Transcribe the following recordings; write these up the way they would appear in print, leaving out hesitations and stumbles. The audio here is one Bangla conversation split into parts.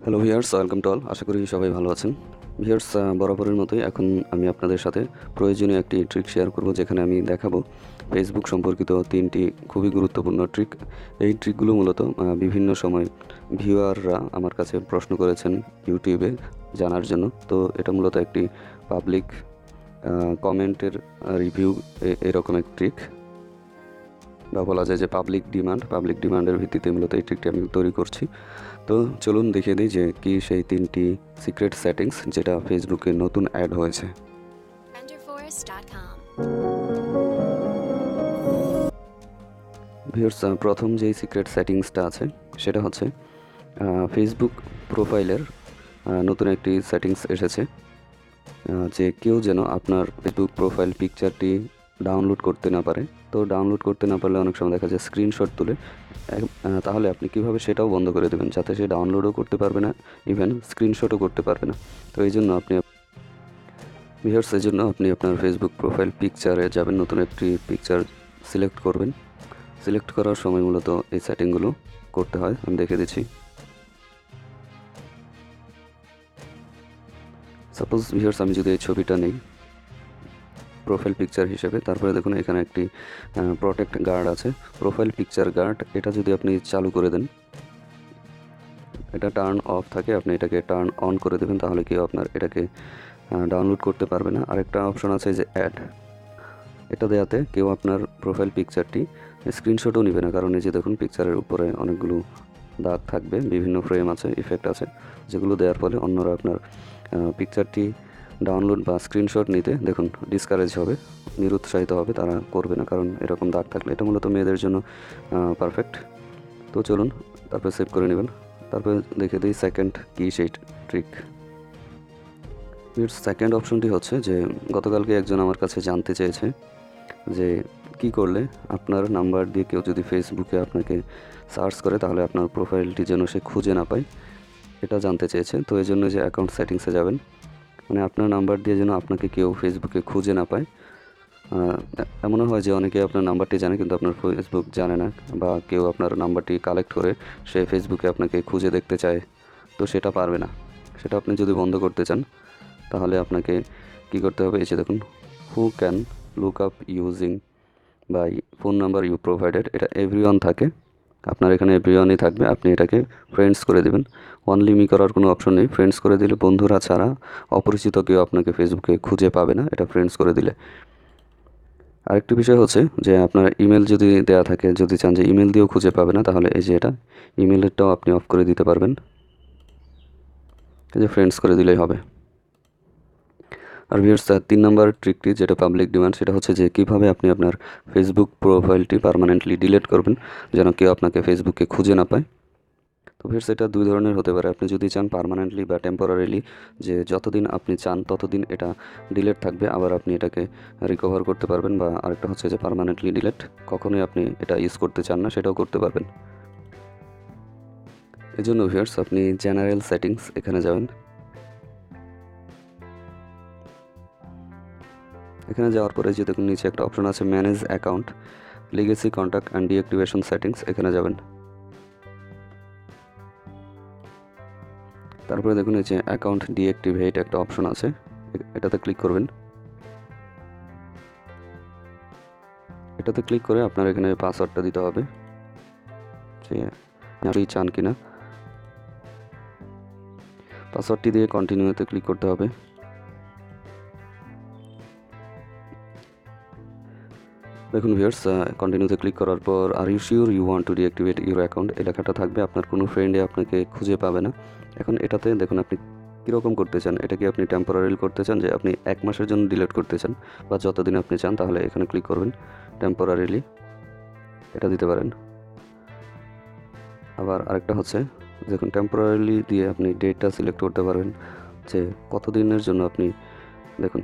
Hello viewers, welcome to all. আশা করি সবাই ভালো আছেন। ভিউয়ার্স, বরাবরের মতোই এখন আমি আপনাদের সাথে প্রয়োজনীয় একটি ট্রিক শেয়ার করব, যেখানে আমি দেখাবো ফেসবুক সম্পর্কিত 3টি খুবই গুরুত্বপূর্ণ ট্রিক। এই ট্রিকগুলো মূলত বিভিন্ন সময় ভিউয়াররা আমার কাছে প্রশ্ন করেছেন ইউটিউবে জানার জন্য। তো এটা মূলত একটি পাবলিক কমেন্টের রিভিউ, এরকম এক ট্রিক, বা বলা যায় যে পাবলিক ডিমান্ডের ভিত্তিতে মূলত এই ট্রিকটি আমি তৈরি করছি। তো চলুন দেখিয়ে দিই যে কি সেই 3টি সিক্রেট সেটিংস যেটা ফেসবুকে নতুন অ্যাড হয়েছে। ভিউয়ার্স, প্রথম যেই সিক্রেট সেটিংসটা আছে সেটা হচ্ছে ফেসবুক প্রোফাইলের নতুন একটি সেটিংস এসেছে, যে কেউ যেন আপনার ফেসবুক প্রোফাইল পিকচারটি ডাউনলোড করতে না পারে। তো ডাউনলোড করতে না পারলে অনেক সময় দেখা যায় স্ক্রিনশট তুলে, তাহলে আপনি কীভাবে সেটাও বন্ধ করে দেবেন, যাতে সে ডাউনলোডও করতে পারবে না, ইভেন স্ক্রিনশটও করতে পারবে না। তো এই জন্য আপনি ভিউয়ার্স, এই জন্য আপনি আপনার ফেসবুক প্রোফাইল পিকচারে যাবেন, নতুন একটি পিকচার সিলেক্ট করবেন। সিলেক্ট করার সময় মূলত এই সেটিংগুলো করতে হয়, আমি দেখে দিচ্ছি। সাপোজ ভিউয়ার্স, আমি যদি এই ছবিটা নিই প্রোফাইল পিকচার হিসেবে, তারপরে দেখুন এখানে একটি প্রোটেক্ট গার্ড আছে, প্রোফাইল পিকচার গার্ড। এটা যদি আপনি চালু করে দেন, এটা টার্ন অফ থাকে, আপনি এটাকে টার্ন অন করে দেবেন, তাহলে কেউ আপনার এটাকে ডাউনলোড করতে পারবে না। আরেকটা অপশন আছে যে অ্যাড, এটা দেওয়াতে কেউ আপনার প্রোফাইল পিকচারটি স্ক্রিনশটও নেবে না, কারণ এই যে দেখুন পিকচারের উপরে অনেকগুলো দাগ থাকবে, বিভিন্ন ফ্রেম আছে, ইফেক্ট আছে, যেগুলো দেওয়ার ফলে অন্যরা আপনার পিকচারটি ডাউনলোড বা স্ক্রিনশট নিতে দেখুন ডিসকারেজ হবে, নিরুৎসাহিত হবে, তারা করবে না, কারণ এরকম দাগ থাকলে। এটা মূলত মেয়েদের জন্য পারফেক্ট। তো চলুন তারপরে সেভ করে নেবেন। তারপরে দেখে দিই সেকেন্ড কি সেই ট্রিক। সেকেন্ড অপশনটি হচ্ছে যে গতকালকে একজন আমার কাছে জানতে চেয়েছে যে কি করলে আপনার নাম্বার দিয়ে কেউ যদি ফেসবুকে আপনাকে সার্চ করে, তাহলে আপনার প্রোফাইলটি যেন সে খুঁজে না পায়, এটা জানতে চেয়েছে। তো এই জন্য যে অ্যাকাউন্ট সেটিংসে যাবেন, মানে আপনার নাম্বার দিয়ে যেন আপনাকে কেউ ফেসবুকে খুঁজে না পায়। এমনও হয় যে অনেকে আপনার নাম্বারটি জানে কিন্তু আপনার ফেসবুক জানে না, বা কেউ আপনার নাম্বারটি কালেক্ট করে সে ফেসবুকে আপনাকে খুঁজে দেখতে চায়, তো সেটা পারবে না। সেটা আপনি যদি বন্ধ করতে চান, তাহলে আপনাকে কি করতে হবে, এই যে দেখুন who can look up using by phone number you provided, এটা এভরিওয়ান থাকে, আপনার এখানে এভরিওয়ানই থাকবে। আপনি এটাকে ফ্রেন্ডস করে দেবেন। অনলি মি করার কোনো অপশন নেই। ফ্রেন্ডস করে দিলে বন্ধুরা ছাড়া অপরিচিত কেউ আপনাকে ফেসবুকে খুঁজে পাবে না, এটা ফ্রেন্ডস করে দিলে। আরেকটি বিষয় হচ্ছে যে আপনার ইমেল যদি দেওয়া থাকে, যদি চান যে ইমেল দিয়েও খুঁজে পাবে না, তাহলে এই যে এটা ইমেলেরটাও আপনি অফ করে দিতে পারবেন, এই যে ফ্রেন্ডস করে দিলেই হবে। আর ভিউয়ার্স, 3 নম্বর ট্রিকটি যেটা পাবলিক ডিমান্ড, সেটা হচ্ছে যে কীভাবে আপনি আপনার ফেসবুক প্রোফাইলটি পার্মানেন্টলি ডিলিট করবেন, যেন কেউ আপনাকে ফেসবুকে খুঁজে না পায়। তো ভিউয়ার্স, এটা 2 ধরনের হতে পারে। আপনি যদি চান পার্মানেন্টলি বা টেম্পোরারিলি, যে যতদিন আপনি চান ততদিন এটা ডিলিট থাকবে, আবার আপনি এটাকে রিকভার করতে পারবেন। বা আরেকটা হচ্ছে যে পার্মানেন্টলি ডিলিট, কখনোই আপনি এটা ইউজ করতে চান না, সেটাও করতে পারবেন। এই জন্য ভিউয়ার্স, আপনি জেনারেল সেটিংস এখানে যাবেন। এখানে যাওয়ার পরে যে দেখুন নিচে একটা অপশন আছে manage account, legacy, contact and deactivation settings, এখানে যাবেন। তারপরে দেখুন এই যে অ্যাকাউন্ট ডিঅ্যাক্টিভেট একটা অপশন আছে, এটাতে ক্লিক করবেন। এটাতে ক্লিক করে আপনার এখানে পাসওয়ার্ডটা দিতে হবে, যে আপনি চান কিনা। পাসওয়ার্ডটি দিয়ে কন্টিনিউতে ক্লিক করতে হবে। দেখুন ভিউয়ার্স, কন্টিনিউতে ক্লিক করার পর are you sure you want to deactivate your account, এই লেখাটা থাকবে, আপনার কোনো ফ্রেন্ডে আপনাকে খুঁজে পাবে না। এখন এটাতে দেখুন আপনি কীরকম করতে চান, এটা কি আপনি টেম্পোরারি করতে চান, যে আপনি 1 মাসের জন্য ডিলিট করতে চান, বা যতদিন আপনি চান, তাহলে এখানে ক্লিক করবেন টেম্পোরারিলি, এটা দিতে পারেন। আবার আরেকটা হচ্ছে দেখুন টেম্পোরারিলি দিয়ে আপনি ডেটটা সিলেক্ট করতে পারবেন, যে কতদিনের জন্য আপনি দেখুন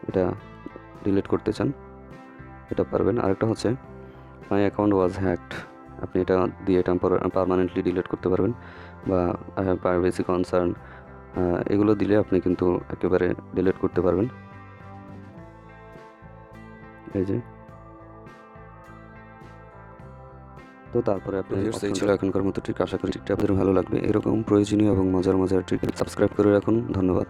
এটা ডিলিট করতে চান, এটা পারবেন। আরেকটা হচ্ছে মাই অ্যাকাউন্ট ওয়াজ হ্যাকড, আপনি এটা দিয়ে পার্মানেন্টলি ডিলিট করতে পারবেন। বা আই হ্যাভ প্রাইভেসি কনসার্ন, এগুলো দিলে আপনি কিন্তু একেবারে ডিলিট করতে পারবেন। এই যে তো তারপরে আপনি এই ছিল এখনকার মতো ট্রিক। আশা করি ট্রিকটা আপনাদের ভালো লাগবে। এরকম প্রয়োজনীয় এবং মজার ট্রিক সাবস্ক্রাইব করে রাখুন। ধন্যবাদ।